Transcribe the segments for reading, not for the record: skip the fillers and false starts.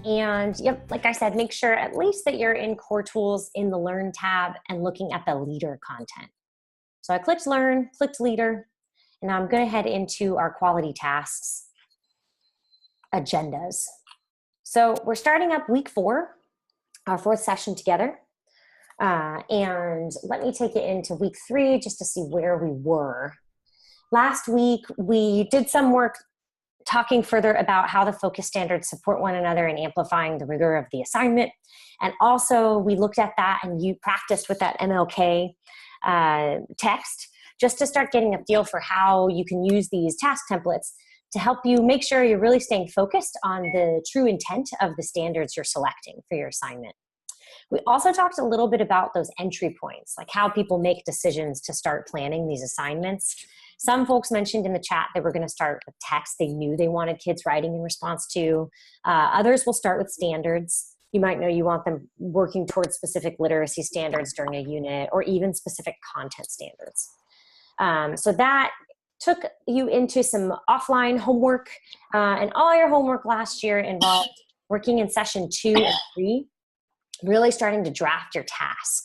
And yep, like I said, make sure at least that you're in Core Tools in the Learn tab and looking at the Leader content. So I clicked Learn, clicked Leader, and now I'm going to head into our quality tasks agendas. So we're starting up week 4, our 4th session together. And let me take it into week 3 just to see where we were. Last week, we did some work talking further about how the focus standards support one another and amplifying the rigor of the assignment. And also we looked at that and you practiced with that MLK text just to start getting a feel for how you can use these task templates to help you make sure you're really staying focused on the true intent of the standards you're selecting for your assignment. We also talked a little bit about those entry points, like how people make decisions to start planning these assignments. Some folks mentioned in the chat they were going to start with text they knew they wanted kids writing in response to. Others will start with standards. You might know you want them working towards specific literacy standards during a unit or even specific content standards. So that took you into some offline homework, and all your homework last year involved working in session 2 and 3, really starting to draft your task.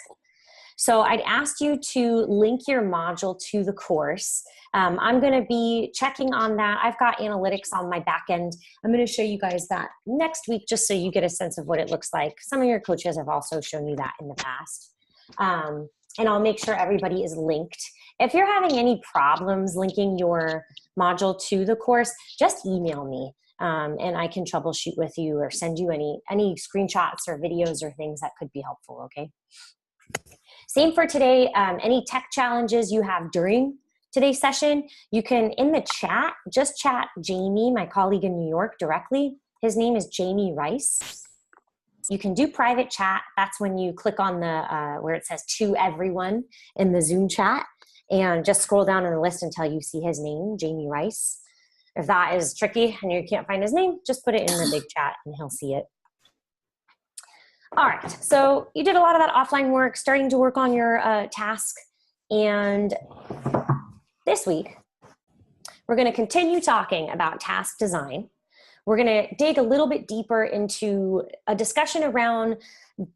So I'd asked you to link your module to the course. I'm going to be checking on that. I've got analytics on my back end. I'm going to show you guys that next week just so you get a sense of what it looks like. Some of your coaches have also shown you that in the past. And I'll make sure everybody is linked. If you're having any problems linking your module to the course, just email me. And I can troubleshoot with you or send you any screenshots or videos or things that could be helpful, okay? Same for today. Any tech challenges you have during today's session, you can, in the chat, just chat Jamie, my colleague in New York, directly. His name is Jamie Rice. You can do private chat. That's when you click on the where it says to everyone in the Zoom chat and just scroll down in the list until you see his name, Jamie Rice. If that is tricky and you can't find his name, just put it in the big chat and he'll see it. All right, so you did a lot of that offline work, starting to work on your task. And this week, we're going to continue talking about task design. We're going to dig a little bit deeper into a discussion around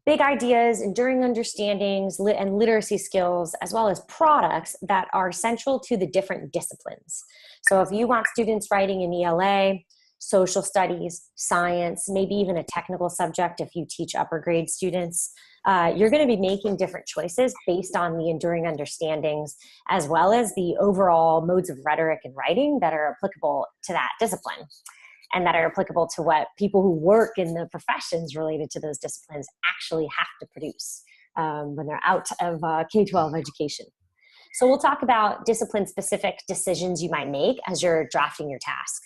big ideas, enduring understandings, and literacy skills, as well as products that are central to the different disciplines. So if you want students writing in ELA, social studies, science, maybe even a technical subject if you teach upper grade students, you're going to be making different choices based on the enduring understandings, as well as the overall modes of rhetoric and writing that are applicable to that discipline, and that are applicable to what people who work in the professions related to those disciplines actually have to produce when they're out of K-12 education. So we'll talk about discipline-specific decisions you might make as you're drafting your task.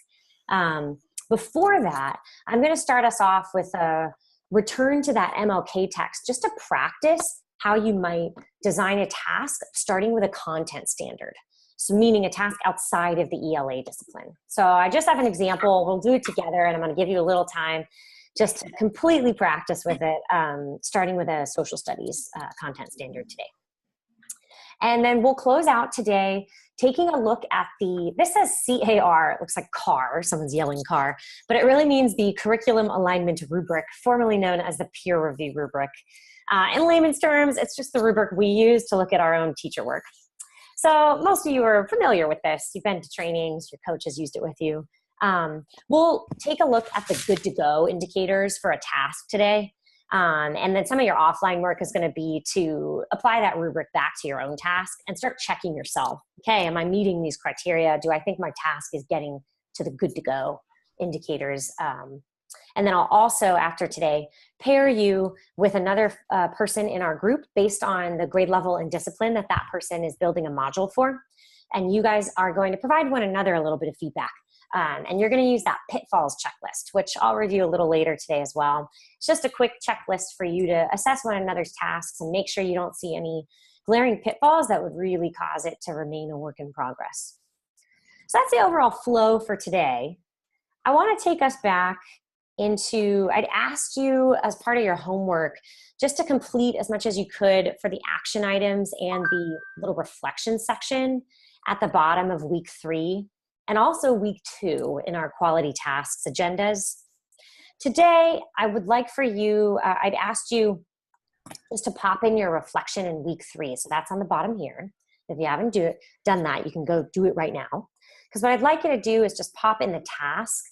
Before that, I'm going to start us off with a return to that MLK text just to practice how you might design a task starting with a content standard. So meaning a task outside of the ELA discipline. So I just have an example. We'll do it together and I'm going to give you a little time just to completely practice with it, starting with a social studies content standard today. And then we'll close out today taking a look at this says CAR, it looks like car, someone's yelling car, but it really means the Curriculum Alignment Rubric, formerly known as the Peer Review Rubric. In layman's terms, it's just the rubric we use to look at our own teacher work. So most of you are familiar with this. You've been to trainings, your coach has used it with you. We'll take a look at the good to go indicators for a task today. And then some of your offline work is going to be to apply that rubric back to your own task and start checking yourself. Okay, am I meeting these criteria? Do I think my task is getting to the good to go indicators? And then I'll also, after today, pair you with another person in our group based on the grade level and discipline that that person is building a module for. And you guys are going to provide one another a little bit of feedback. And you're going to use that pitfalls checklist, which I'll review a little later today as well. It's just a quick checklist for you to assess one another's tasks and make sure you don't see any glaring pitfalls that would really cause it to remain a work in progress. So that's the overall flow for today. I want to take us back I'd asked you as part of your homework just to complete as much as you could for the action items and the little reflection section at the bottom of week 3 and also week 2 in our quality tasks agendas. today I would like for you, I'd asked you just to pop in your reflection in week 3. So that's on the bottom here. If you haven't done that, you can go do it right now. Because what I'd like you to do is just pop in the task,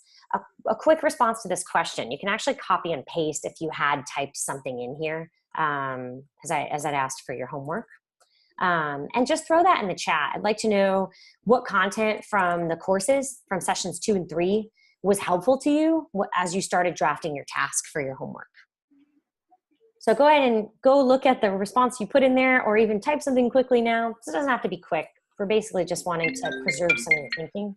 a quick response to this question. You can actually copy and paste if you had typed something in here as I'd asked for your homework. And just throw that in the chat. I'd like to know what content from the courses from sessions 2 and 3 was helpful to you as you started drafting your task for your homework. So go ahead and go look at the response you put in there, or even type something quickly now. This doesn't have to be quick. We're basically just wanting to preserve some of your thinking.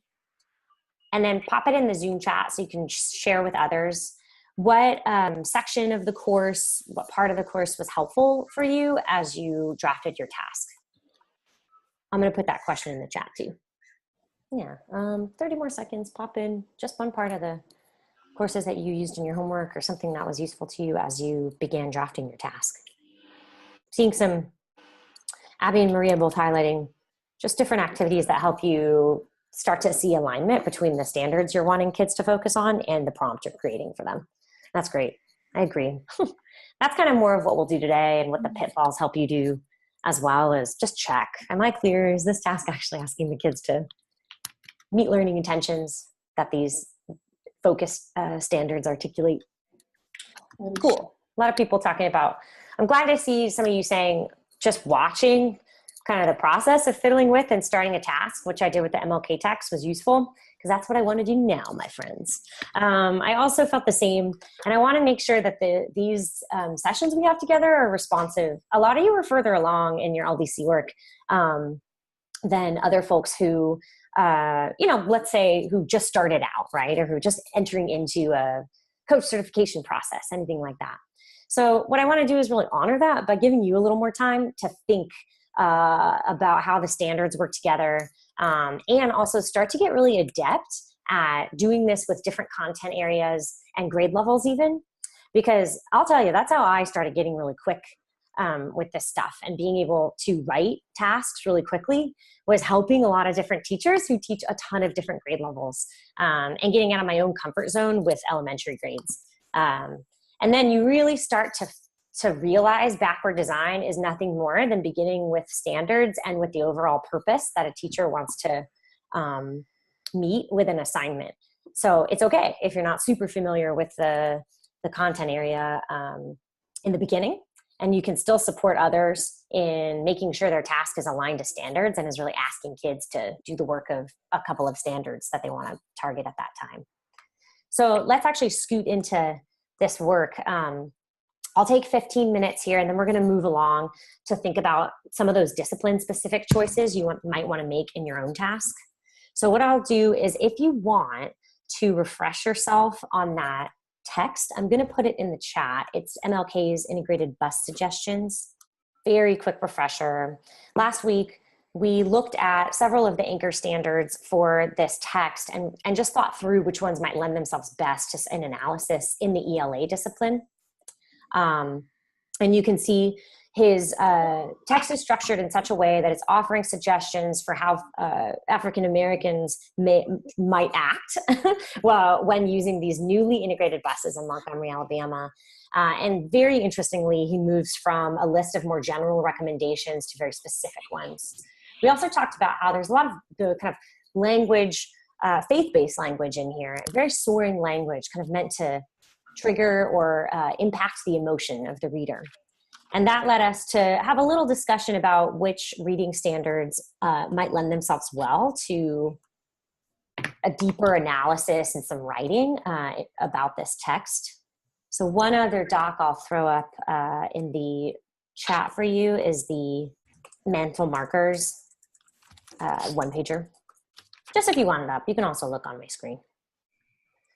And then pop it in the Zoom chat so you can share with others what section of the course, what part of the course was helpful for you as you drafted your task. I'm going to put that question in the chat too. Yeah, 30 more seconds, pop in just one part of the courses that you used in your homework or something that was useful to you as you began drafting your task. Seeing some, Abby and Maria both highlighting just different activities that help you start to see alignment between the standards you're wanting kids to focus on and the prompt you're creating for them. That's great. I agree. That's kind of more of what we'll do today, and what the pitfalls help you do as well is just check. Am I clear? Is this task actually asking the kids to meet learning intentions that these focused standards articulate? Cool. A lot of people talking about, I'm glad to see some of you saying just watching kind of the process of fiddling with and starting a task, which I did with the MLK text, was useful, because that's what I want to do now, my friends. I also felt the same, and I want to make sure that these sessions we have together are responsive. A lot of you are further along in your LDC work than other folks who, let's say who just started out, right? Or who are just entering into a coach certification process, anything like that. So what I want to do is really honor that by giving you a little more time to think about how the standards work together, and also start to get really adept at doing this with different content areas and grade levels even. Because I'll tell you, that's how I started getting really quick with this stuff, and being able to write tasks really quickly was helping a lot of different teachers who teach a ton of different grade levels, and getting out of my own comfort zone with elementary grades. And then you really start to realize backward design is nothing more than beginning with standards and with the overall purpose that a teacher wants to meet with an assignment. So it's okay if you're not super familiar with the content area in the beginning, and you can still support others in making sure their task is aligned to standards and is really asking kids to do the work of a couple of standards that they want to target at that time. So let's actually scoot into this work. I'll take 15 minutes here, and then we're going to move along to think about some of those discipline-specific choices you might want to make in your own task. So what I'll do is, if you want to refresh yourself on that text, I'm going to put it in the chat. It's MLK's Integrated Bus Suggestions. Very quick refresher. Last week, we looked at several of the anchor standards for this text and just thought through which ones might lend themselves best to an analysis in the ELA discipline. And you can see his text is structured in such a way that it's offering suggestions for how African Americans might act when using these newly integrated buses in Montgomery, Alabama. And very interestingly, he moves from a list of more general recommendations to very specific ones. We also talked about how there's a lot of the kind of language, faith-based language in here, very soaring language, kind of meant to trigger or impact the emotion of the reader. And that led us to have a little discussion about which reading standards might lend themselves well to a deeper analysis and some writing about this text. So one other doc I'll throw up in the chat for you is the mental markers one-pager. Just if you want it up, you can also look on my screen.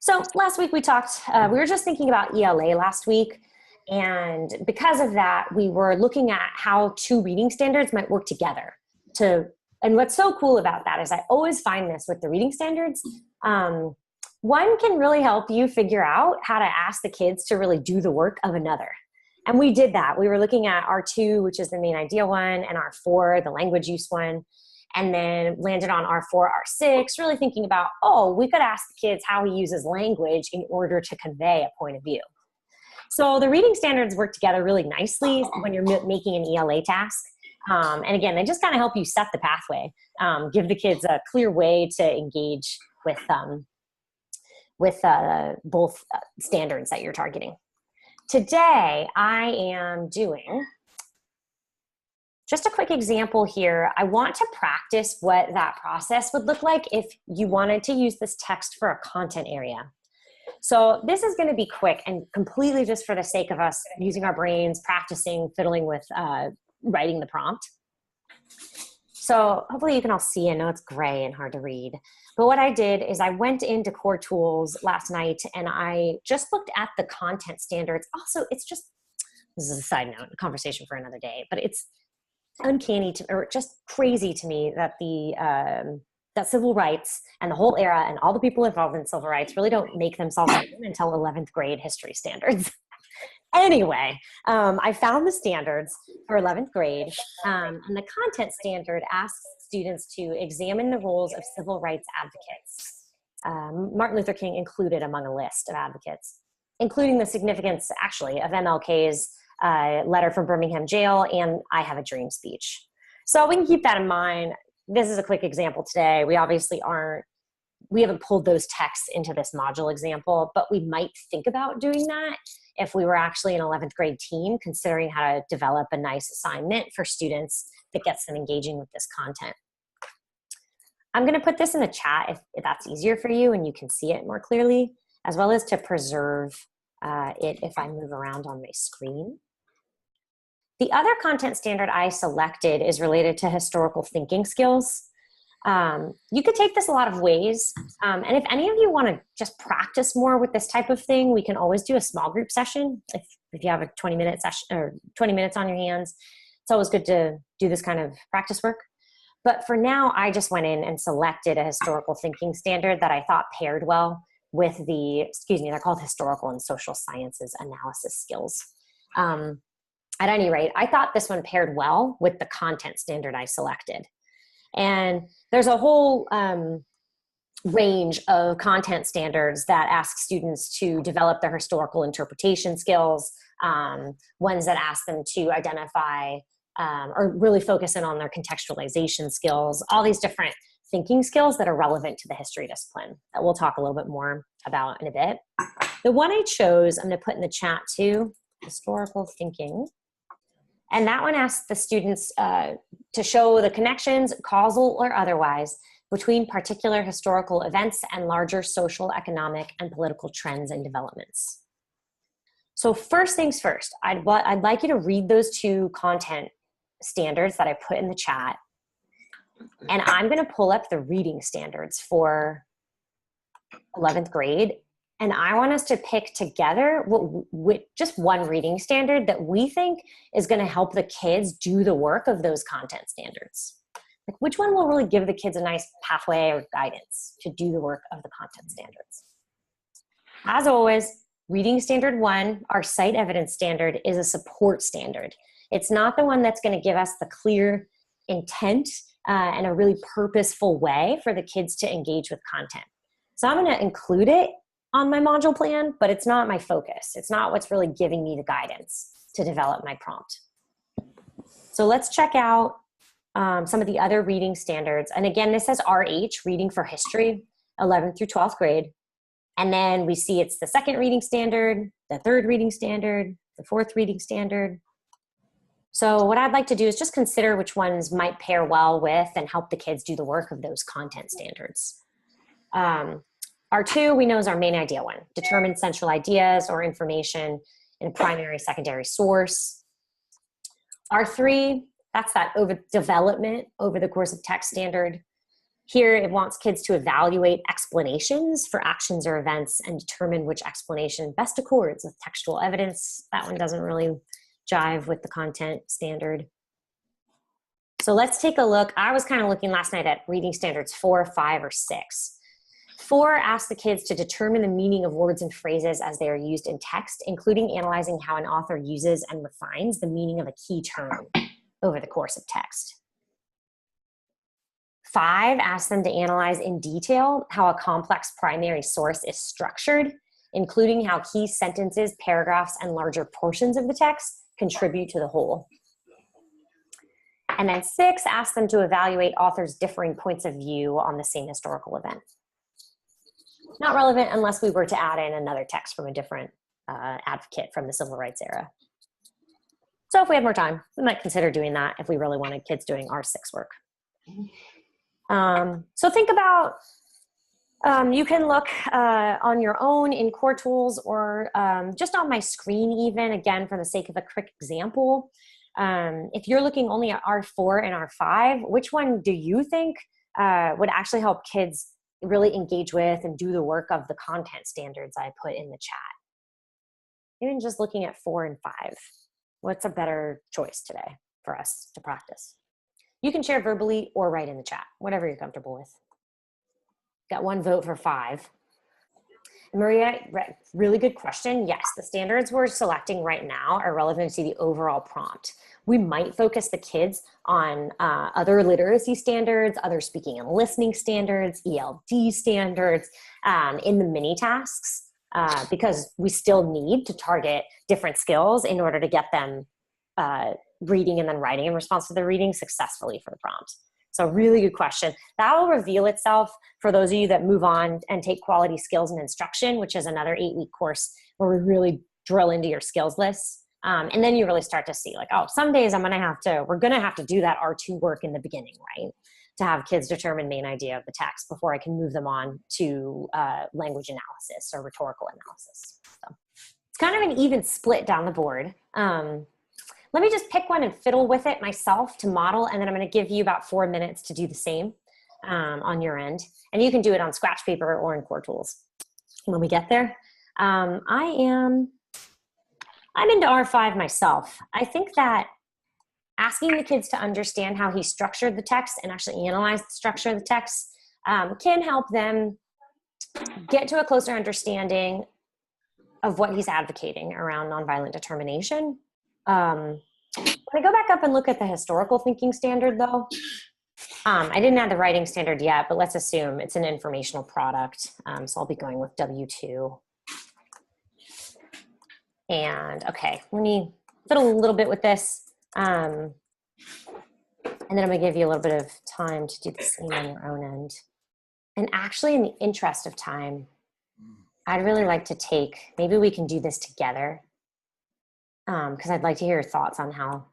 So last week we talked, we were just thinking about ELA last week. And because of that, we were looking at how two reading standards might work together. And what's so cool about that is I always find this with the reading standards. One can really help you figure out how to ask the kids to really do the work of another. And we did that. We were looking at R2, which is the main idea one, and R4, the language use one. and then landed on R4, R6, really thinking about, oh, we could ask the kids how he uses language in order to convey a point of view. So the reading standards work together really nicely when you're making an ELA task. And again, they just kind of help you set the pathway, give the kids a clear way to engage with both standards that you're targeting. Today, I am doing just a quick example here. I want to practice what that process would look like if you wanted to use this text for a content area. So this is going to be quick and completely just for the sake of us using our brains, practicing, fiddling with writing the prompt. So hopefully you can all see. I know it's gray and hard to read. But what I did is I went into Core Tools last night and I just looked at the content standards. Also, it's just, this is a side note, a conversation for another day, but it's uncanny to, or just crazy to me that that civil rights and the whole era and all the people involved in civil rights really don't make themselves known until 11th grade history standards. Anyway, I found the standards for 11th grade, and the content standard asks students to examine the roles of civil rights advocates. Martin Luther King included among a list of advocates, including the significance, actually, of MLK's letter from Birmingham jail and I Have a Dream speech. So we can keep that in mind. This is a quick example today. We obviously we haven't pulled those texts into this module example, but we might think about doing that if we were actually an 11th grade team, considering how to develop a nice assignment for students that gets them engaging with this content. I'm going to put this in the chat if that's easier for you and you can see it more clearly, as well as to preserve it if I move around on my screen. The other content standard I selected is related to historical thinking skills. You could take this a lot of ways. And if any of you want to just practice more with this type of thing, we can always do a small group session. If you have a 20-minute session or 20 minutes on your hands, it's always good to do this kind of practice work. But for now, I just went in and selected a historical thinking standard that I thought paired well with they're called historical and social sciences analysis skills. At any rate, I thought this one paired well with the content standard I selected. And there's a whole range of content standards that ask students to develop their historical interpretation skills, ones that ask them to identify or really focus in on their contextualization skills, all these different thinking skills that are relevant to the history discipline that we'll talk a little bit more about in a bit. The one I chose, I'm going to put in the chat too, historical thinking. And that one asks the students to show the connections, causal or otherwise, between particular historical events and larger social, economic, and political trends and developments. So first things first, I'd like you to read those two content standards that I put in the chat. And I'm going to pull up the reading standards for 11th grade. And I want us to pick together just one reading standard that we think is going to help the kids do the work of those content standards. Like which one will really give the kids a nice pathway or guidance to do the work of the content standards. As always, reading standard 1, our cite evidence standard, is a support standard. It's not the one that's going to give us the clear intent and a really purposeful way for the kids to engage with content. So I'm going to include it on my module plan, but it's not my focus. It's not what's really giving me the guidance to develop my prompt. So let's check out some of the other reading standards. And again, this says RH, reading for history, 11th through 12th grade. And then we see it's the second reading standard, the third reading standard, the fourth reading standard. So what I'd like to do is just consider which ones might pair well with and help the kids do the work of those content standards. R2, we know, is our main idea one. Determine central ideas or information in a primary, secondary source. R3, that's that development over the course of text standard. Here, it wants kids to evaluate explanations for actions or events and determine which explanation best accords with textual evidence. That one doesn't really jive with the content standard. So let's take a look. I was kind of looking last night at reading standards 4, 5, or 6. 4 asks the kids to determine the meaning of words and phrases as they are used in text, including analyzing how an author uses and refines the meaning of a key term over the course of text. 5 asks them to analyze in detail how a complex primary source is structured, including how key sentences, paragraphs, and larger portions of the text contribute to the whole. And then 6 asks them to evaluate authors' differing points of view on the same historical event. Not relevant unless we were to add in another text from a different advocate from the civil rights era. So if we had more time, we might consider doing that if we really wanted kids doing our 6 work. So think about, you can look on your own in Core Tools or just on my screen even, again, for the sake of a quick example. If you're looking only at R4 and R5, which one do you think would actually help kids really engage with and do the work of the content standards I put in the chat? Even just looking at 4 and 5, what's a better choice today for us to practice? You can share verbally or write in the chat, whatever you're comfortable with. Got 1 vote for 5. Maria, really good question. Yes, the standards we're selecting right now are relevant to the overall prompt. We might focus the kids on other literacy standards, other speaking and listening standards, ELD standards in the mini tasks because we still need to target different skills in order to get them reading and then writing in response to the reading successfully for the prompt. So really good question. That will reveal itself for those of you that move on and take quality skills and instruction, which is another 8-week course where we really drill into your skills lists. And then you really start to see like, oh, some days we're going to have to do that R2 work in the beginning, right? To have kids determine main idea of the text before I can move them on to language analysis or rhetorical analysis. So it's kind of an even split down the board. Let me just pick one and fiddle with it myself to model, and then I'm going to give you about 4 minutes to do the same on your end. And you can do it on scratch paper or in Core Tools when we get there. I'm into R5 myself. I think that asking the kids to understand how he structured the text and actually analyze the structure of the text can help them get to a closer understanding of what he's advocating around nonviolent determination. When I go back up and look at the historical thinking standard though, I didn't add the writing standard yet, but let's assume it's an informational product. So I'll be going with W2. And okay, let me fiddle a little bit with this. And then I'm gonna give you a little bit of time to do the same on your own end. And actually in the interest of time, I'd really like to maybe we can do this together. Because I'd like to hear your thoughts on how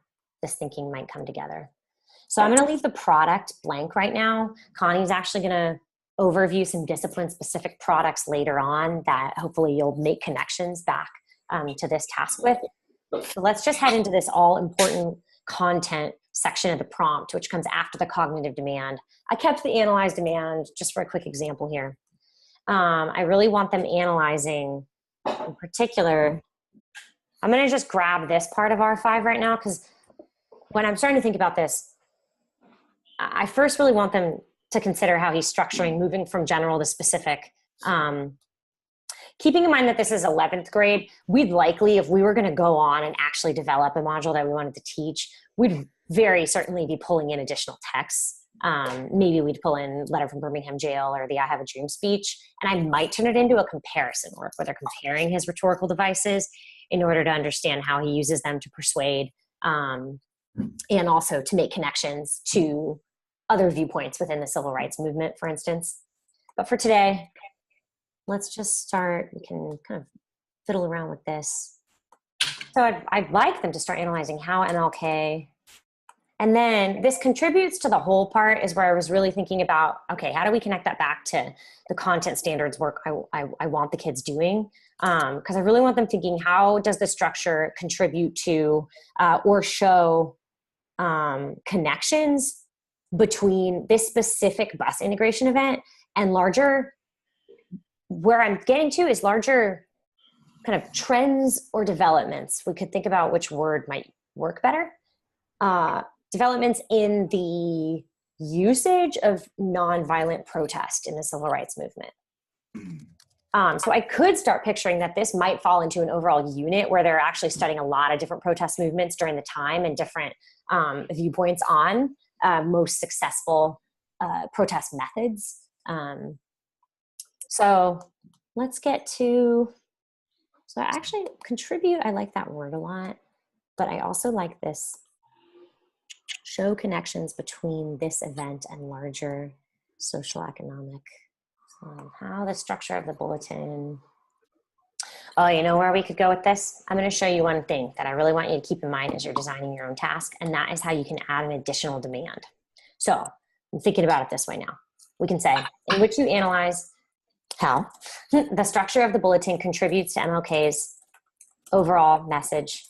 this thinking might come together. So I'm going to leave the product blank right now. Connie's actually going to overview some discipline-specific products later on that hopefully you'll make connections back to this task with. So let's just head into this all-important content section of the prompt, which comes after the cognitive demand. I kept the analyze demand just for a quick example here. I really want them analyzing, in particular, I'm going to just grab this part of R5 right now because when I'm starting to think about this, I first really want them to consider how he's structuring, moving from general to specific. Keeping in mind that this is 11th grade, we'd likely, if we were going to go on and actually develop a module that we wanted to teach, we'd very certainly be pulling in additional texts. Maybe we'd pull in Letter from Birmingham Jail or the I Have a Dream speech, and I might turn it into a comparison work where they're comparing his rhetorical devices in order to understand how he uses them to persuade and also to make connections to other viewpoints within the civil rights movement, for instance. But for today, let's just start. We can kind of fiddle around with this. So I'd like them to start analyzing how MLK, and then this contributes to the whole part is where I was really thinking about, okay, how do we connect that back to the content standards work I want the kids doing? Because I really want them thinking, how does the structure contribute to or show connections between this specific bus integration event and larger, where I'm getting to is larger kind of trends or developments. We could think about which word might work better. Developments in the usage of nonviolent protest in the civil rights movement. So I could start picturing that this might fall into an overall unit where they're actually studying a lot of different protest movements during the time and different viewpoints on most successful protest methods. So let's get to, so actually contribute, I like that word a lot, but I also like this, show connections between this event and larger social economic, how the structure of the bulletin. Oh, you know where we could go with this? I'm going to show you one thing that I really want you to keep in mind as you're designing your own task, and that is how you can add an additional demand. So I'm thinking about it this way now. We can say, in which you analyze how the structure of the bulletin contributes to MLK's overall message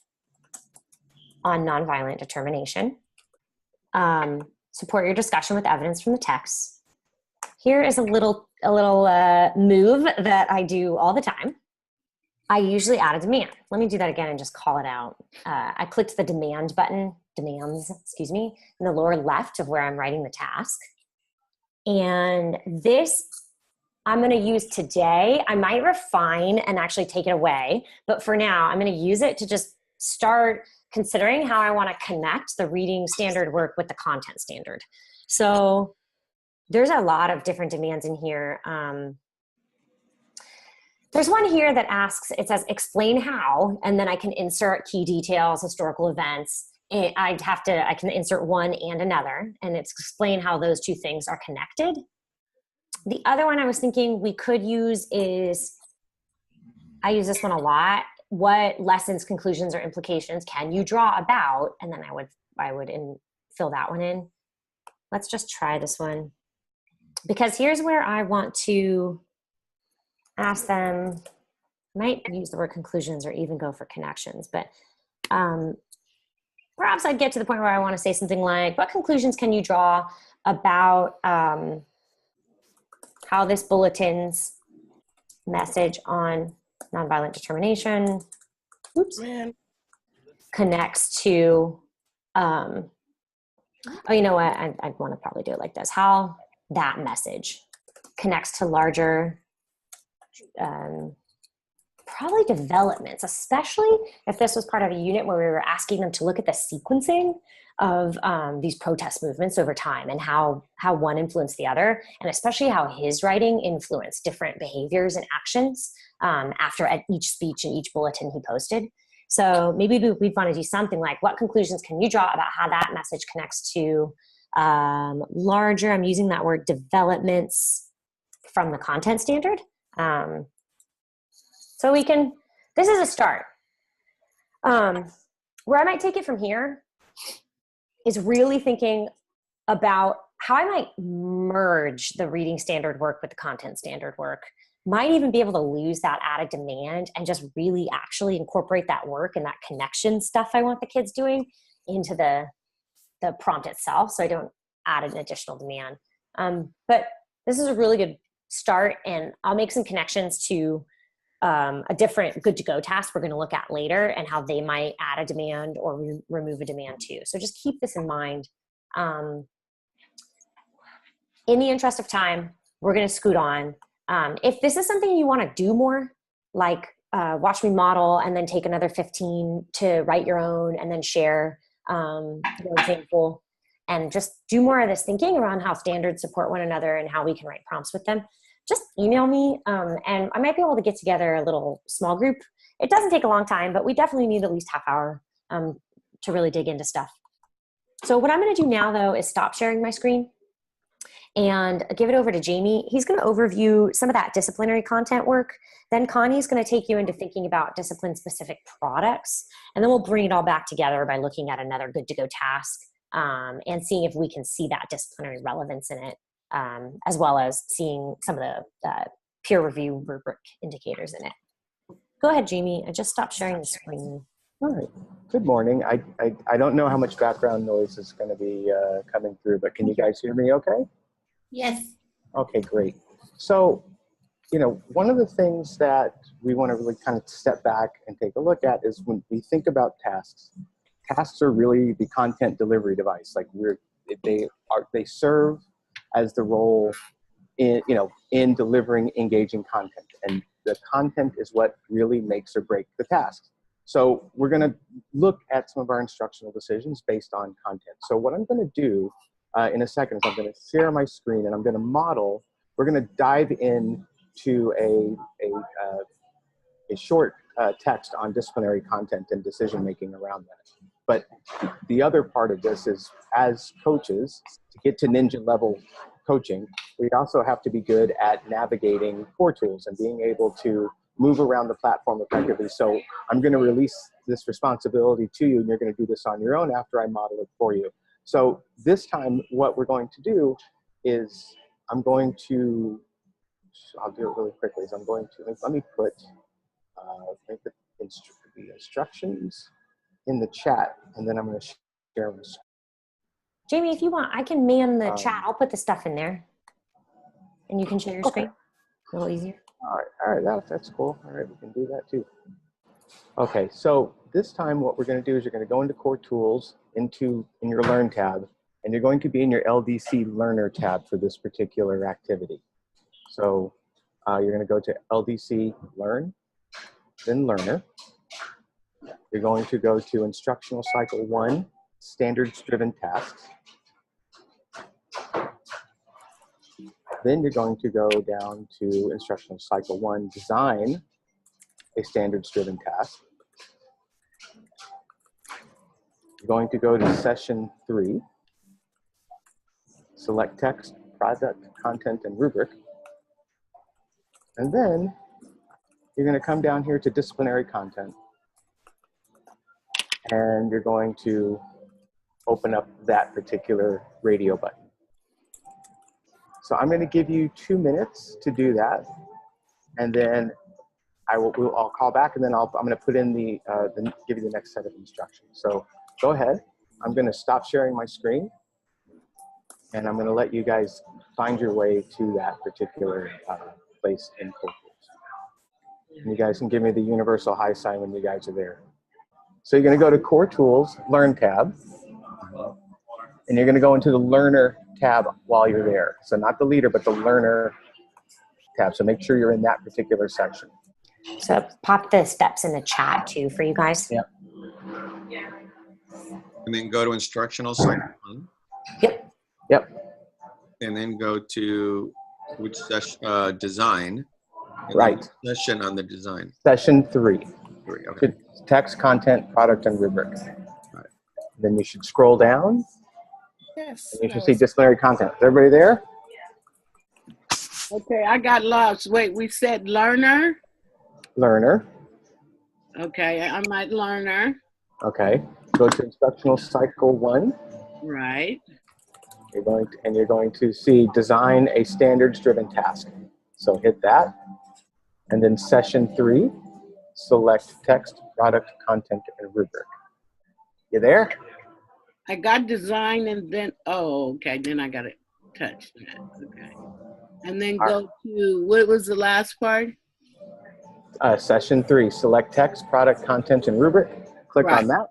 on nonviolent determination. Support your discussion with evidence from the text. Here is a little move that I do all the time. I usually add a demand. Let me do that again and just call it out. I clicked the demand button, demands, excuse me, in the lower left of where I'm writing the task. And this I'm going to use today. I might refine and actually take it away, but for now, I'm going to use it to just start considering how I want to connect the reading standard work with the content standard. So there's a lot of different demands in here. There's one here that asks, it says, explain how, and then I can insert key details, historical events. I can insert one and another, and it's explain how those two things are connected. The other one I was thinking we could use is, I use this one a lot. What lessons, conclusions, or implications can you draw about? And then I would fill that one in. Let's just try this one. Because here's where I want to ask them, I might use the word conclusions or even go for connections, but perhaps I'd get to the point where I want to say something like, what conclusions can you draw about how this bulletin's message on nonviolent determination connects to, oh, you know what, I'd want to probably do it like this, how that message connects to larger, probably developments, especially if this was part of a unit where we were asking them to look at the sequencing of these protest movements over time and how one influenced the other, and especially how his writing influenced different behaviors and actions after at each speech and each bulletin he posted. So maybe we'd want to do something like, what conclusions can you draw about how that message connects to larger, I'm using that word, developments from the content standard. So we can, this is a start. Where I might take it from here is really thinking about how I might merge the reading standard work with the content standard work. Might even be able to lose that added demand and just really actually incorporate that work and that connection stuff I want the kids doing into the prompt itself, so I don't add an additional demand. But this is a really good start, and I'll make some connections to a different good to go task we're going to look at later and how they might add a demand or remove a demand too. So just keep this in mind. In the interest of time, we're going to scoot on. If this is something you want to do more, like watch me model and then take another 15 to write your own and then share your example, and just do more of this thinking around how standards support one another and how we can write prompts with them, just email me, and I might be able to get together a little small group. It doesn't take a long time, but we definitely need at least half hour to really dig into stuff. So what I'm going to do now, though, is stop sharing my screen and give it over to Jamie. He's going to overview some of that disciplinary content work. Then Connie's going to take you into thinking about discipline-specific products, and then we'll bring it all back together by looking at another good-to-go task and seeing if we can see that disciplinary relevance in it, as well as seeing some of the peer review rubric indicators in it. Go ahead, Jamie. I just stopped sharing the screen. All right. Good morning. I don't know how much background noise is going to be coming through, but can you guys hear me okay? Yes. Okay, great. So, you know, one of the things that we want to really kind of step back and take a look at is when we think about tasks. Tasks are really the content delivery device. Like they serve as the role in delivering engaging content, and the content is what really makes or breaks the task. So we're going to look at some of our instructional decisions based on content. So what I'm going to do in a second. So I'm going to share my screen and I'm going to model. We're going to dive in to a short text on disciplinary content and decision making around that. But the other part of this is, as coaches, to get to ninja level coaching, we also have to be good at navigating core tools and being able to move around the platform effectively. So I'm going to release this responsibility to you, and you're going to do this on your own after I model it for you. So this time, what we're going to do is I'll do it really quickly. Is I'm going to, let me put the instructions in the chat, and then I'm going to share my screen. Jamie, if you want, I can man the chat. I'll put the stuff in there, and you can share your screen. A little easier. All right, that's cool. All right, we can do that too. Okay, so this time what we're going to do is you're going to go into Core Tools, in your Learn tab, and you're going to be in your LDC Learner tab for this particular activity. So you're going to go to LDC Learn, then Learner. You're going to go to Instructional Cycle 1, Standards-Driven Tasks. Then you're going to go down to Instructional Cycle 1, Design a Standards-Driven Task. You're going to go to Session 3, select Text, Product, Content, and Rubric. And then you're going to come down here to Disciplinary Content. And you're going to open up that particular radio button. So I'm going to give you 2 minutes to do that, and then I'll call back, and then I'm going to put in give you the next set of instructions. So go ahead. I'm going to stop sharing my screen, and I'm going to let you guys find your way to that particular place in Core Tools. And you guys can give me the universal high sign when you guys are there. So you're going to go to Core Tools, Learn tab, and you're going to go into the Learner tab while you're there. So not the leader, but the Learner tab. So make sure you're in that particular section. So pop the steps in the chat too for you guys. Yep. And then go to Instructional Cycle 1. Yep. And then go to which session? Design. And right. Session on the design. Session 3. Okay. Text, content, product, and rubric. Right. Then you should scroll down. Yes. And you should see disciplinary content. Is everybody there? Okay, I got lost. Wait, we said learner? Learner. Okay, I'm at learner. Okay. Go to Instructional Cycle 1. Right. You're going to see Design a Standards-Driven Task. So hit that. And then Session 3, select Text, Product, Content, and Rubric. You there? I got design and then, okay, then I got to touch that. Okay. And then go to, what was the last part? Session 3, select Text, Product, Content, and Rubric. Click on that.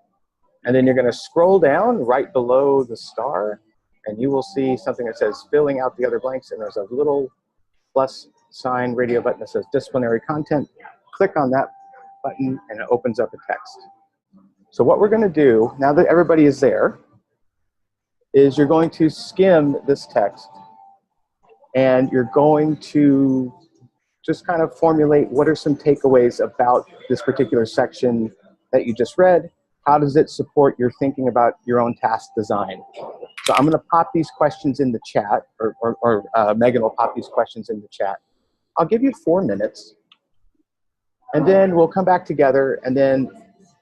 And then you're going to scroll down right below the star, and you will see something that says filling out the other blanks, and there's a little plus sign radio button that says disciplinary content. Click on that button, and it opens up a text. So what we're going to do, now that everybody is there, is you're going to skim this text, and you're going to just kind of formulate what are some takeaways about this particular section that you just read. How does it support your thinking about your own task design? So I'm going to pop these questions in the chat, or Megan will pop these questions in the chat. I'll give you 4 minutes, and then we'll come back together, and then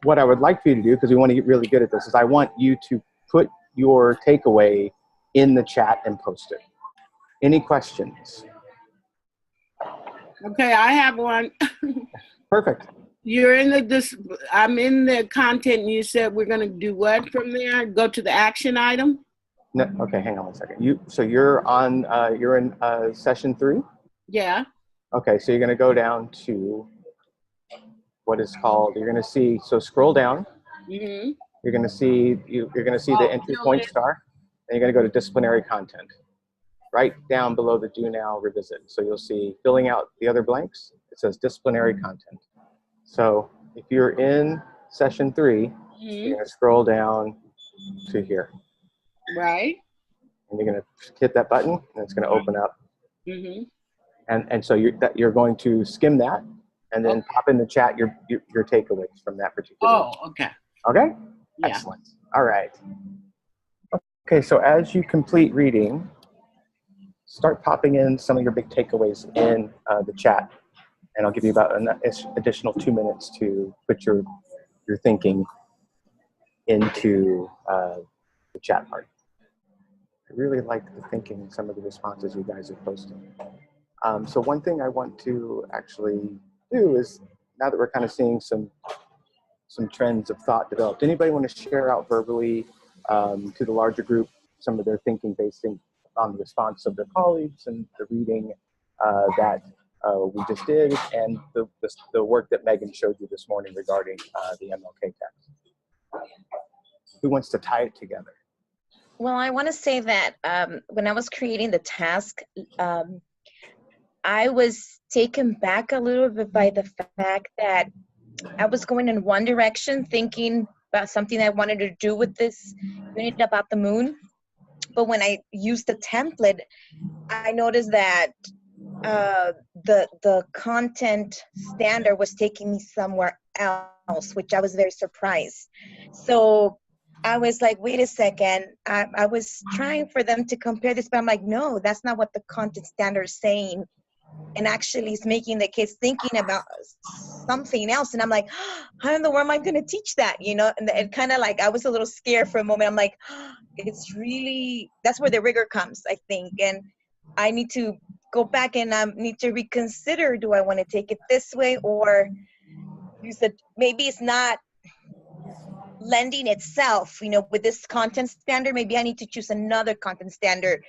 what I would like for you to do, because we want to get really good at this, is I want you to put your takeaway in the chat and post it. Any questions? Okay, I have one. Perfect. You're in I'm in the content, and you said we're going to do what from there? Go to the action item? No, okay, hang on one second. So you're in session 3? Yeah. Okay, so you're going to go down to what is called, you're going to see, so scroll down. Mm-hmm. You're going to see the entry point star, and you're going to go to disciplinary content. Right down below the do now revisit. So you'll see filling out the other blanks. It says disciplinary content. So if you're in session 3, you're going to scroll down to here. Right. and you're going to hit that button, and it's going to open up. Mm-hmm. And so you're going to skim that, and then pop in the chat your takeaways from that particular. Oh, okay. Okay? Yeah. Excellent. All right. Okay, so as you complete reading, start popping in some of your big takeaways in the chat, and I'll give you about an additional 2 minutes to put your thinking into the chat part. I really like the thinking in some of the responses you guys have posted. So one thing I want to actually do is, now that we're kind of seeing some trends of thought developed, anybody want to share out verbally to the larger group some of their thinking based on the response of their colleagues and the reading that we just did, and the work that Megan showed you this morning regarding the MLK text? Who wants to tie it together? Well, I want to say that when I was creating the task, I was taken back a little bit by the fact that I was going in one direction, thinking about something I wanted to do with this unit about the moon. But when I used the template, I noticed that the content standard was taking me somewhere else, which I was very surprised. So I was like, wait a second. I was trying for them to compare this, but I'm like, no, that's not what the content standard is saying. And actually it's making the kids thinking about something else. And I'm like, how in the world am I going to teach that? You know, and it kind of like, I was a little scared for a moment. I'm like, it's really, that's where the rigor comes, I think. And I need to go back and need to reconsider, do I want to take it this way? Or you said, maybe it's not lending itself, you know, with this content standard, maybe I need to choose another content standard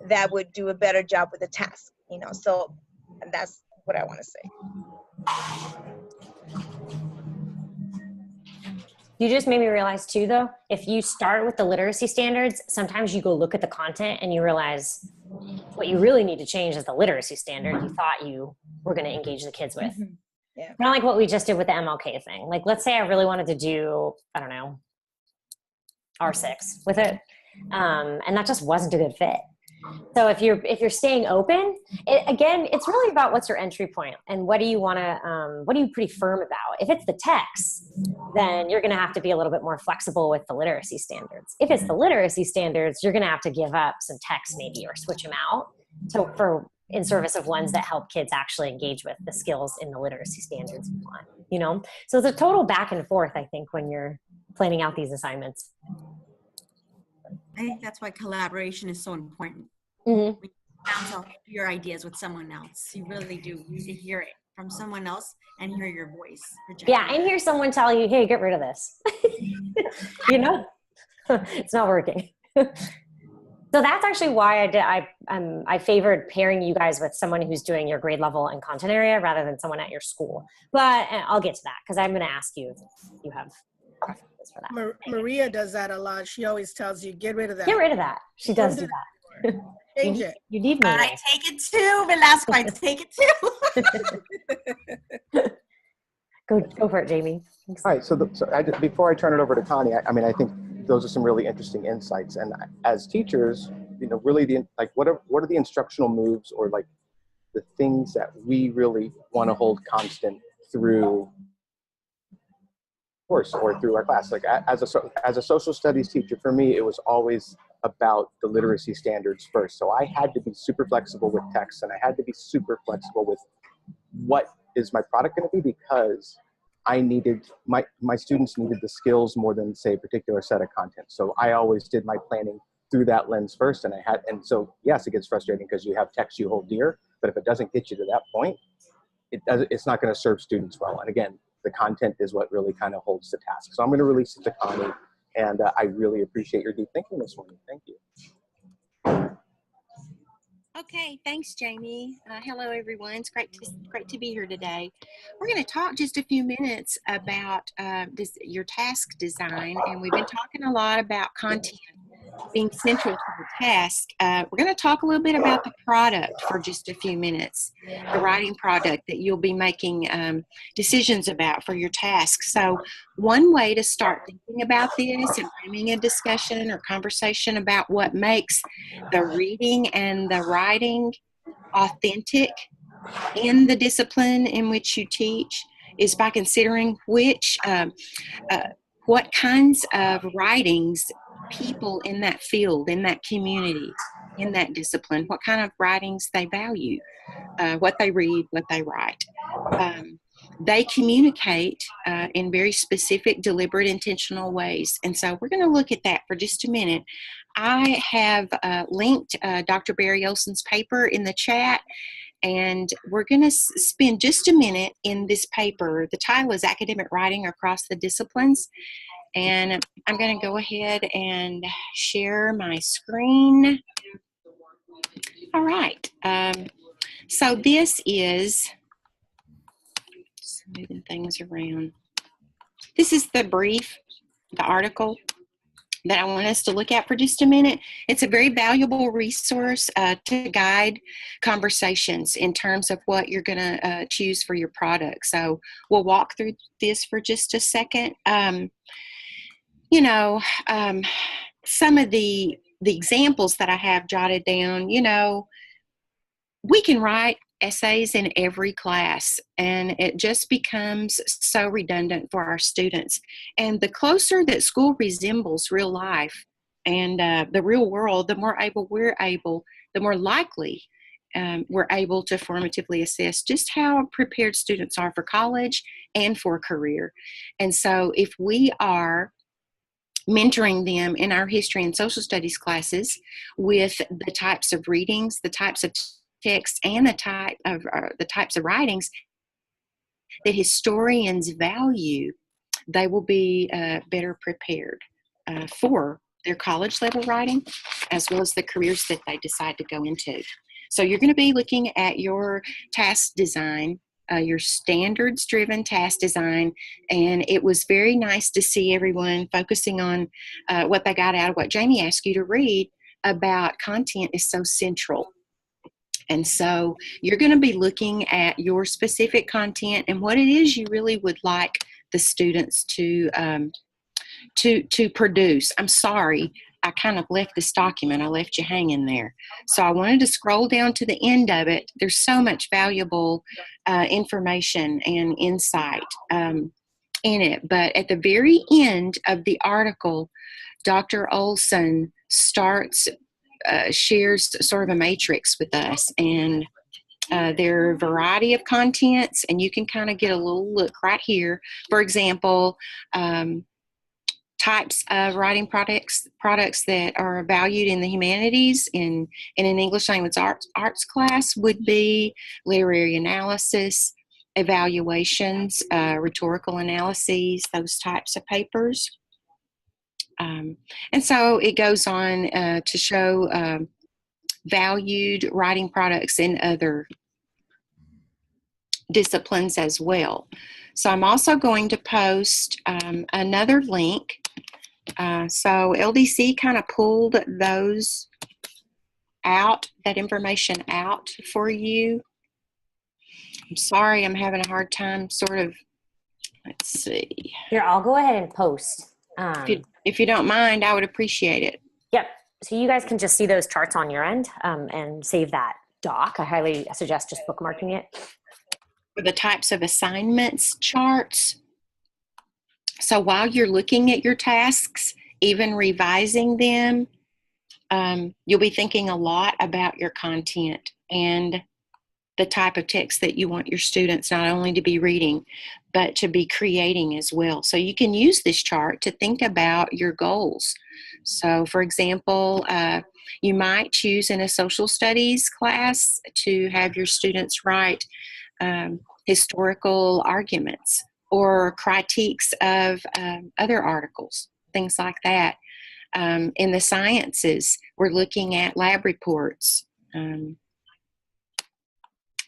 that would do a better job with the task, you know. So that's what I want to say. You just made me realize too, though, if you start with the literacy standards, sometimes you go look at the content and you realize what you really need to change is the literacy standard you thought you were going to engage the kids with. Mm-hmm. Yeah. Kind of like what we just did with the MLK thing. Like, let's say I really wanted to do, I don't know, R6 with it, and that just wasn't a good fit. So if you're staying open, again, it's really about what's your entry point and what do you want to, what are you pretty firm about? If it's the text, then you're going to have to be a little bit more flexible with the literacy standards. If it's the literacy standards, you're going to have to give up some text maybe or switch them out in service of ones that help kids actually engage with the skills in the literacy standards you want, you know? So it's a total back and forth, I think, when you're planning out these assignments. I think that's why collaboration is so important. Mm-hmm. When you bounce off your ideas with someone else, you really do. You need to hear it from someone else and hear your voice projected. Yeah, and hear someone tell you, hey, get rid of this. You know, it's not working. So that's actually why I favored pairing you guys with someone who's doing your grade level and content area rather than someone at your school. But I'll get to that because I'm going to ask you if you have preferences for that. Maria does that a lot. She always tells you, get rid of that. Get rid of that. She does do that. Change it. You need me. I take it too, Velasco. I take it too. Go for it, Jamie. Thanks. All right, before I turn it over to Connie, I think those are some really interesting insights. And as teachers, you know, really what are the instructional moves or like the things that we really want to hold constant through course or through our class? Like as a social studies teacher, for me, it was always about the literacy standards first. So I had to be super flexible with text, and I had to be super flexible with what is my product going to be, because I needed my students needed the skills more than, say, a particular set of content. So I always did my planning through that lens first, and so yes, it gets frustrating because you have text you hold dear, but if it doesn't get you to that point, it's not going to serve students well. And again, the content is what really kind of holds the task. So I'm going to release it to Connie, and I really appreciate your deep thinking this morning. Thank you. Okay, thanks, Jamie. Hello, everyone. It's great to be here today. We're going to talk just a few minutes about your task design, and we've been talking a lot about content being central to the task, we're going to talk a little bit about the product for just a few minutes, the writing product that you'll be making decisions about for your task. So one way to start thinking about this and framing a discussion or conversation about what makes the reading and the writing authentic in the discipline in which you teach is by considering what kinds of writings people in that field, in that community, in that discipline, what kind of writings they value, what they read, what they write. They communicate in very specific, deliberate, intentional ways. And so we're going to look at that for just a minute. I have linked Dr. Barry Olson's paper in the chat, and we're going to spend just a minute in this paper. The title is Academic Writing Across the Disciplines. And I'm going to go ahead and share my screen. All right. So this is, just moving things around. This is the brief, the article that I want us to look at for just a minute. It's a very valuable resource to guide conversations in terms of what you're going to choose for your product. So we'll walk through this for just a second. Some of the examples that I have jotted down, we can write essays in every class, and it just becomes so redundant for our students. And the closer that school resembles real life and the real world, the more likely we're able to formatively assess just how prepared students are for college and for career. And so if we are mentoring them in our history and social studies classes with the types of readings, the types of text, and the types of writings that historians value, they will be better prepared for their college level writing as well as the careers that they decide to go into. So you're going to be looking at your task design, your standards-driven task design, and it was very nice to see everyone focusing on what they got out of what Jamie asked you to read about content is so central. And so you're going to be looking at your specific content and what it is you really would like the students to produce. I'm sorry, I kind of left this document. I left you hanging there. So I wanted to scroll down to the end of it. There's so much valuable information and insight in it. But at the very end of the article, Dr. Olson shares sort of a matrix with us, and there are a variety of contents, and you can kind of get a little look right here. For example, types of writing products that are valued in the humanities in an English language arts class would be literary analysis, evaluations, rhetorical analyses, those types of papers. And so it goes on to show valued writing products in other disciplines as well. So I'm also going to post another link. So LDC kind of pulled those out, that information out for you. I'm sorry, I'm having a hard time let's see. Here, I'll go ahead and post. If you don't mind, I would appreciate it. Yep. So you guys can just see those charts on your end and save that doc. I highly suggest just bookmarking it. For the types of assignments charts. So while you're looking at your tasks, even revising them, you'll be thinking a lot about your content and the type of text that you want your students not only to be reading, but to be creating as well. So you can use this chart to think about your goals. So for example, you might choose in a social studies class to have your students write historical arguments or critiques of other articles, things like that. In the sciences, we're looking at lab reports,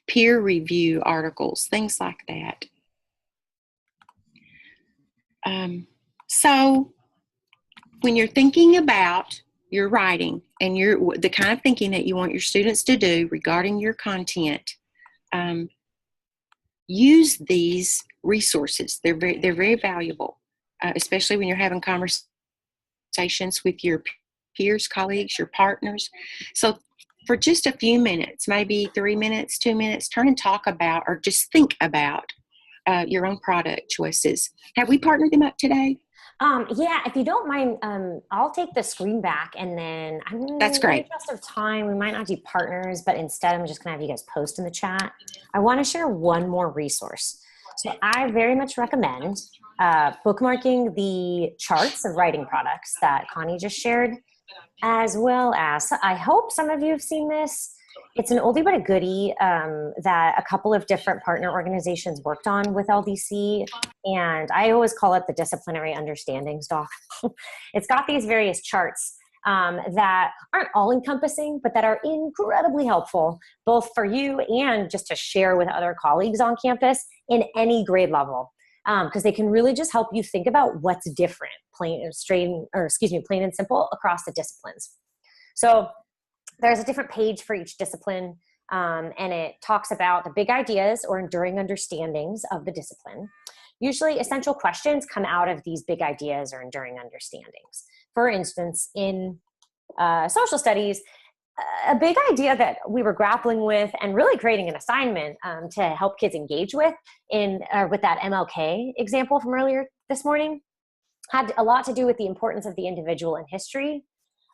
peer review articles, things like that. So when you're thinking about your writing and the kind of thinking that you want your students to do regarding your content, use these resources. They're very valuable, especially when you're having conversations with your peers, colleagues, your partners. So for just a few minutes, maybe 3 minutes, 2 minutes, turn and talk about, or just think about your own product choices. Have we partnered them up today? Yeah, if you don't mind, I'll take the screen back, and then That's in the great. interest of time, we might not do partners, but instead I'm just gonna have you guys post in the chat. I wanna share one more resource. So I very much recommend bookmarking the charts of writing products that Connie just shared, as well as, I hope some of you have seen this. It's an oldie but a goodie that a couple of different partner organizations worked on with LDC, and I always call it the disciplinary understandings doc. It's got these various charts that aren't all encompassing, but that are incredibly helpful, both for you and just to share with other colleagues on campus in any grade level. Because they can really just help you think about what's different, plain and simple across the disciplines. So there's a different page for each discipline, and it talks about the big ideas or enduring understandings of the discipline. Usually essential questions come out of these big ideas or enduring understandings. For instance, in social studies, a big idea that we were grappling with and really creating an assignment to help kids engage with with that MLK example from earlier this morning had a lot to do with the importance of the individual in history,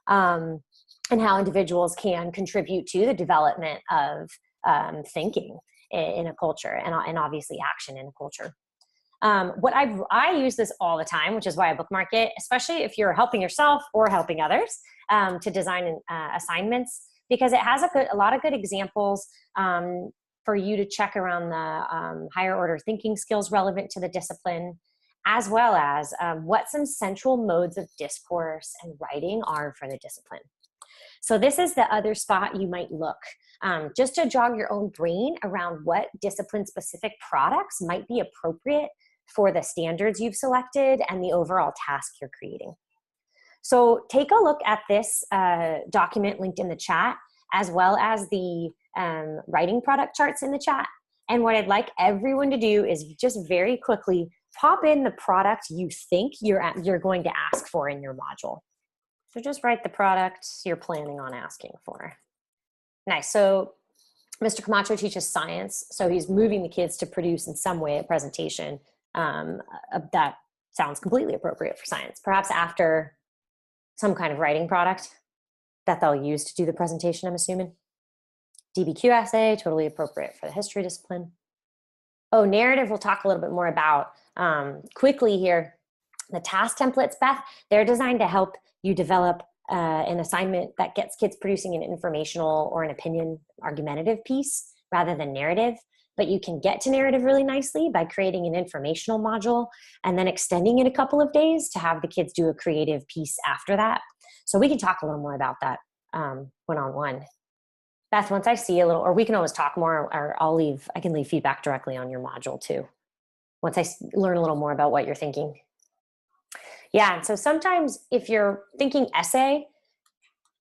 and how individuals can contribute to the development of thinking in a culture, and obviously action in a culture. I use this all the time, which is why I bookmark it, especially if you're helping yourself or helping others to design assignments, because it has a lot of good examples for you to check around the higher order thinking skills relevant to the discipline, as well as what some central modes of discourse and writing are for the discipline. So this is the other spot you might look, just to jog your own brain around what discipline-specific products might be appropriate for the standards you've selected and the overall task you're creating. So take a look at this document linked in the chat, as well as the writing product charts in the chat. And what I'd like everyone to do is just very quickly pop in the product you think you're going to ask for in your module. So just write the product you're planning on asking for. Nice. So Mr. Camacho teaches science, so he's moving the kids to produce in some way a presentation that sounds completely appropriate for science, perhaps after some kind of writing product that they'll use to do the presentation, I'm assuming. DBQ essay, totally appropriate for the history discipline. Oh, narrative we'll talk a little bit more about quickly here. The task templates, Beth, they're designed to help you develop an assignment that gets kids producing an informational or an opinion argumentative piece rather than narrative. But you can get to narrative really nicely by creating an informational module and then extending it a couple of days to have the kids do a creative piece after that. So we can talk a little more about that one-on-one. Beth, once I see a little, or we can always talk more, or I can leave feedback directly on your module too, once I learn a little more about what you're thinking. Yeah, so sometimes if you're thinking essay,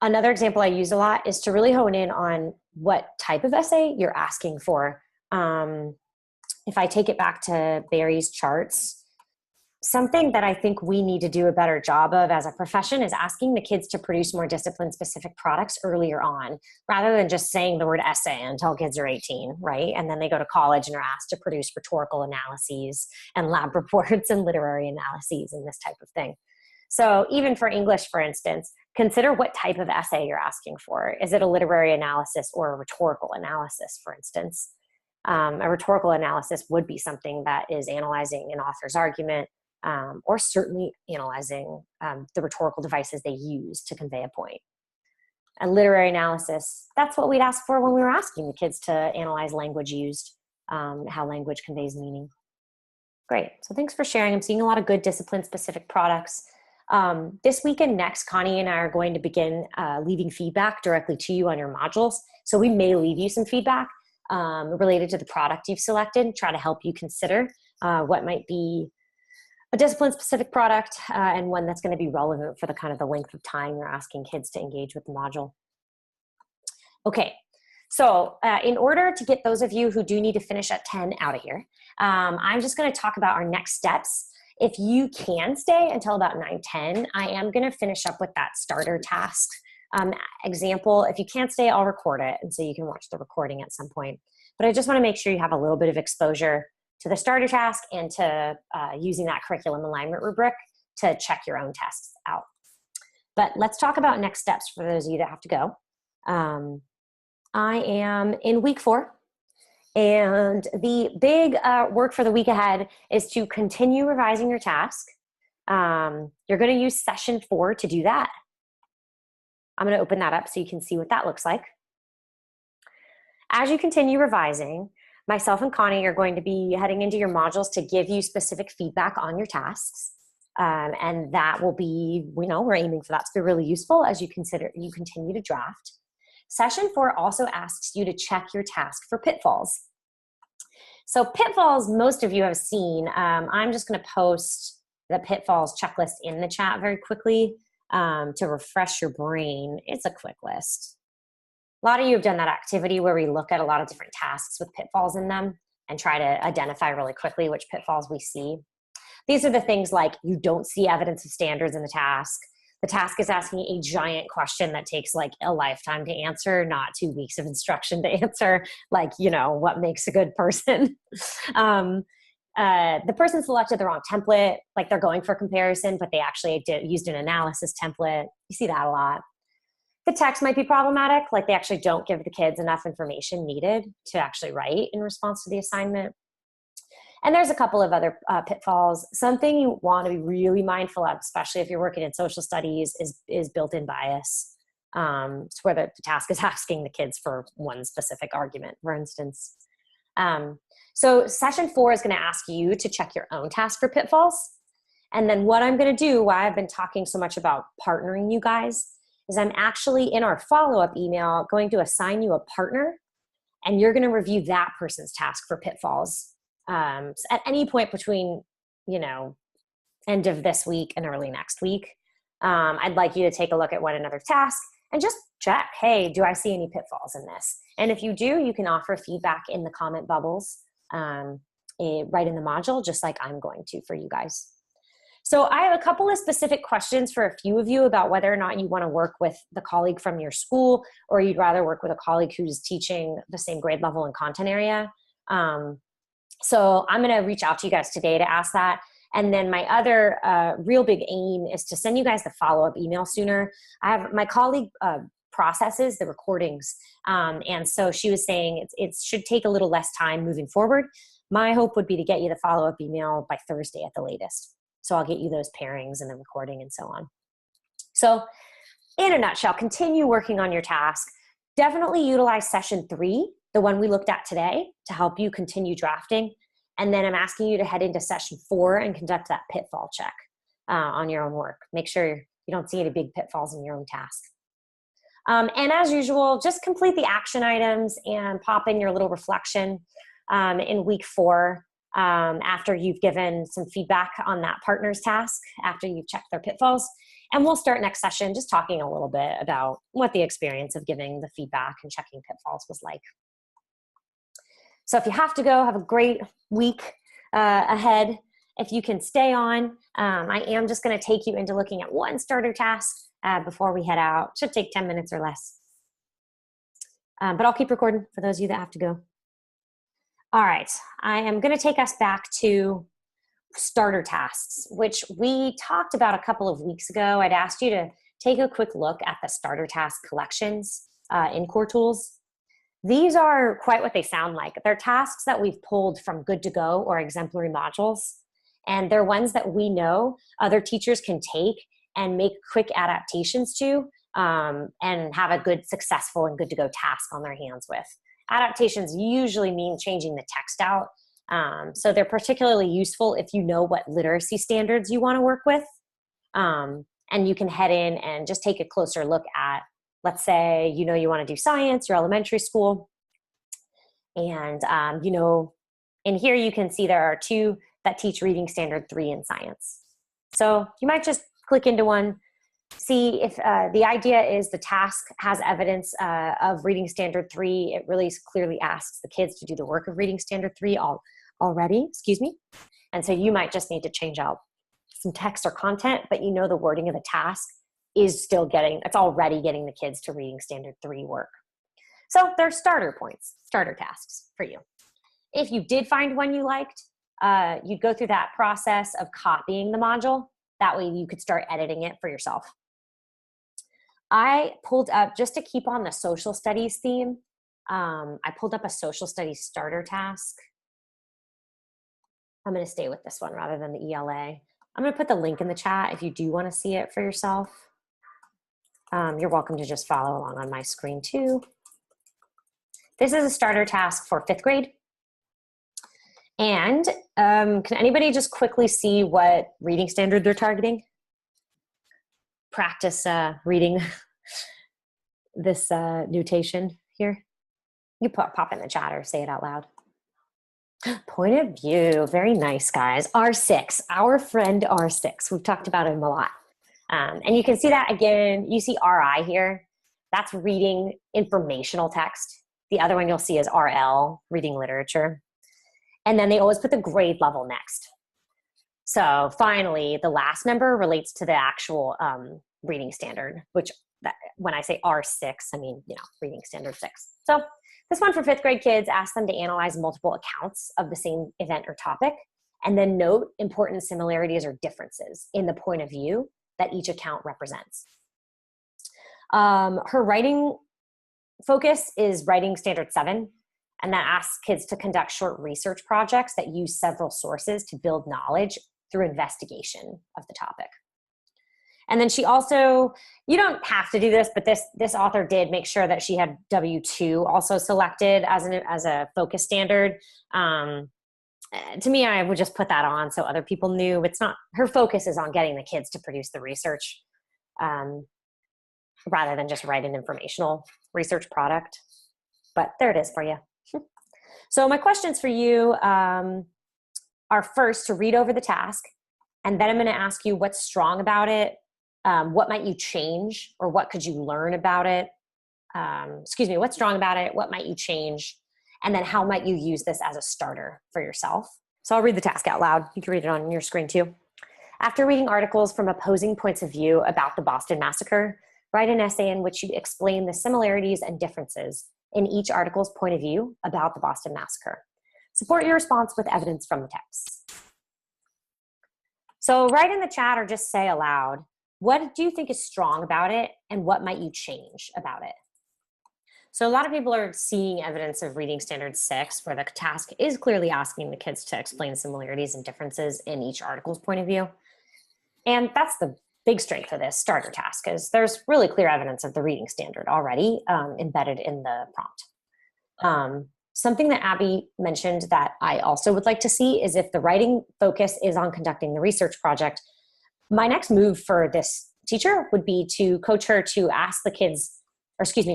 another example I use a lot is to really hone in on what type of essay you're asking for. If I take it back to Barry's charts, something that I think we need to do a better job of as a profession is asking the kids to produce more discipline-specific products earlier on, rather than just saying the word essay until kids are 18, right? And then they go to college and are asked to produce rhetorical analyses and lab reports and literary analyses and this type of thing. So even for English, for instance, consider what type of essay you're asking for. Is it a literary analysis or a rhetorical analysis, for instance? A rhetorical analysis would be something that is analyzing an author's argument, or certainly analyzing the rhetorical devices they use to convey a point. A literary analysis, that's what we'd ask for when we were asking the kids to analyze language used, how language conveys meaning. Great, so thanks for sharing. I'm seeing a lot of good discipline-specific products. This week and next, Connie and I are going to begin leaving feedback directly to you on your modules. So we may leave you some feedback related to the product you've selected, try to help you consider what might be a discipline-specific product, and one that's going to be relevant for the kind of the length of time you're asking kids to engage with the module. Okay, so in order to get those of you who do need to finish at 10 out of here, I'm just going to talk about our next steps. If you can stay until about 9:10, I am going to finish up with that starter task example. If you can't stay, I'll record it, and so you can watch the recording at some point. But I just want to make sure you have a little bit of exposure to the starter task and to using that curriculum alignment rubric to check your own tests out. But let's talk about next steps for those of you that have to go. I am in week 4, and the big work for the week ahead is to continue revising your task. You're going to use session 4 to do that. I'm going to open that up so you can see what that looks like. As you continue revising, myself and Connie are going to be heading into your modules to give you specific feedback on your tasks. And that will be, we're aiming for that to be really useful as you continue to draft. Session 4 also asks you to check your task for pitfalls. So pitfalls, most of you have seen. I'm just going to post the pitfalls checklist in the chat very quickly to refresh your brain. It's a quick list. A lot of you have done that activity where we look at a lot of different tasks with pitfalls in them and try to identify really quickly which pitfalls we see. These are the things like you don't see evidence of standards in the task. The task is asking a giant question that takes like a lifetime to answer, not 2 weeks of instruction to answer, like, what makes a good person. The person selected the wrong template, like they're going for comparison, but they actually used an analysis template. You see that a lot. The text might be problematic, like they actually don't give the kids enough information needed to actually write in response to the assignment. And there's a couple of other pitfalls. Something you want to be really mindful of, especially if you're working in social studies, is built-in bias. It's where the task is asking the kids for one specific argument, for instance. So session 4 is going to ask you to check your own task for pitfalls. And then what I'm going to do, why I've been talking so much about partnering you guys, is I'm actually in our follow-up email going to assign you a partner, and you're going to review that person's task for pitfalls at any point between, end of this week and early next week. I'd like you to take a look at one another's task and just check, hey, do I see any pitfalls in this? And if you do, you can offer feedback in the comment bubbles right in the module, just like I'm going to for you guys. So I have a couple of specific questions for a few of you about whether or not you want to work with the colleague from your school, or you'd rather work with a colleague who's teaching the same grade level and content area. So I'm going to reach out to you guys today to ask that. And then my other real big aim is to send you guys the follow-up email sooner. I have my colleague processes the recordings. And so she was saying it should take a little less time moving forward. My hope would be to get you the follow-up email by Thursday at the latest. So I'll get you those pairings and the recording and so on. So in a nutshell, continue working on your task. Definitely utilize session 3, the one we looked at today, to help you continue drafting. And then I'm asking you to head into session 4 and conduct that pitfall check on your own work. Make sure you don't see any big pitfalls in your own task. And as usual, just complete the action items and pop in your little reflection in week 4 after you've given some feedback on that partner's task, after you've checked their pitfalls. And we'll start next session just talking a little bit about what the experience of giving the feedback and checking pitfalls was like. So if you have to go, have a great week ahead. If you can stay on, I am just going to take you into looking at one starter task before we head out. Should take 10 minutes or less. But I'll keep recording for those of you that have to go. All right, I am going to take us back to starter tasks, which we talked about a couple of weeks ago. I'd asked you to take a quick look at the starter task collections in Core Tools. These are quite what they sound like. They're tasks that we've pulled from Good to Go or exemplary modules, and they're ones that we know other teachers can take and make quick adaptations to and have a good, successful, and good to go task on their hands with. Adaptations usually mean changing the text out. So they're particularly useful if you know what literacy standards you want to work with. And you can head in and just take a closer look at, let's say, you want to do science, your elementary school. And, in here you can see there are 2 that teach Reading Standard 3 in science. So you might just click into one, see if the idea is the task has evidence of Reading Standard 3. It really clearly asks the kids to do the work of Reading Standard 3 already, excuse me. And so you might just need to change out some text or content, but you know the wording of the task is still it's already getting the kids to Reading Standard 3 work. So they're starter points, starter tasks for you. If you did find one you liked, you'd go through that process of copying the module. That way you could start editing it for yourself. I pulled up, just to keep on the social studies theme, I pulled up a social studies starter task. I'm going to stay with this one rather than the ELA. I'm going to put the link in the chat if you do want to see it for yourself. You're welcome to just follow along on my screen too. This is a starter task for 5th grade. And can anybody just quickly see what reading standard they're targeting? Practice reading this notation here. You pop in the chat or say it out loud. Point of view, very nice, guys. R6, our friend R6. We've talked about him a lot. And you can see that again. You see RI here. That's reading informational text. The other one you'll see is RL, reading literature. And then they always put the grade level next. So finally, the last number relates to the actual reading standard, which when I say R6, I mean, reading standard 6. So this one for 5th grade kids asks them to analyze multiple accounts of the same event or topic, and then note important similarities or differences in the point of view that each account represents. Her writing focus is writing standard 7, and that asks kids to conduct short research projects that use several sources to build knowledge through investigation of the topic. And then she also, you don't have to do this, but this author did make sure that she had W2 also selected as a focus standard. To me, I would just put that on so other people knew. It's not, her focus is on getting the kids to produce the research rather than just write an informational research product. But there it is for you. So my questions for you are first to read over the task, and then I'm going to ask you what's strong about it. What might you change, or what could you learn about it? What's strong about it? What might you change? And then how might you use this as a starter for yourself? So I'll read the task out loud. You can read it on your screen too. After reading articles from opposing points of view about the Boston Massacre, write an essay in which you explain the similarities and differences in each article's point of view about the Boston Massacre. Support your response with evidence from the text. So write in the chat or just say aloud, what do you think is strong about it, and what might you change about it? So a lot of people are seeing evidence of reading standard 6, where the task is clearly asking the kids to explain similarities and differences in each article's point of view. And that's the big strength of this starter task, is there's really clear evidence of the reading standard already embedded in the prompt. Something that Abby mentioned that I also would like to see is if the writing focus is on conducting the research project, my next move for this teacher would be to coach her to ask the kids,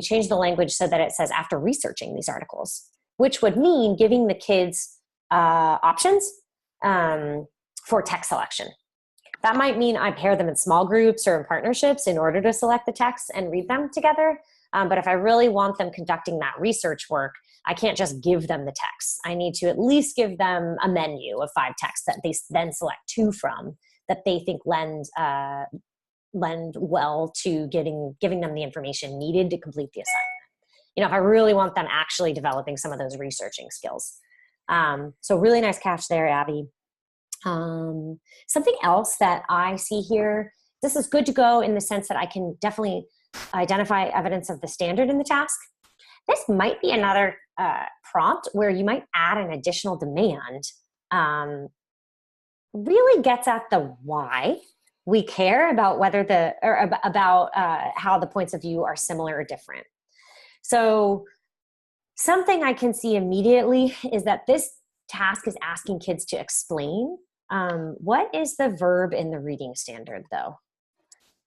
change the language so that it says after researching these articles, which would mean giving the kids options for text selection. That might mean I pair them in small groups or in partnerships in order to select the texts and read them together. But if I really want them conducting that research work, I can't just give them the texts. I need to at least give them a menu of 5 texts that they then select 2 from that they think lend well to giving them the information needed to complete the assignment. If I really want them actually developing some of those researching skills. So really nice catch there, Abby. Something else that I see here, this is good to go in the sense that I can definitely identify evidence of the standard in the task. This might be another prompt where you might add an additional demand. Really gets at the why we care about how the points of view are similar or different. So something I can see immediately is that this task is asking kids to explain what is the verb in the reading standard, though.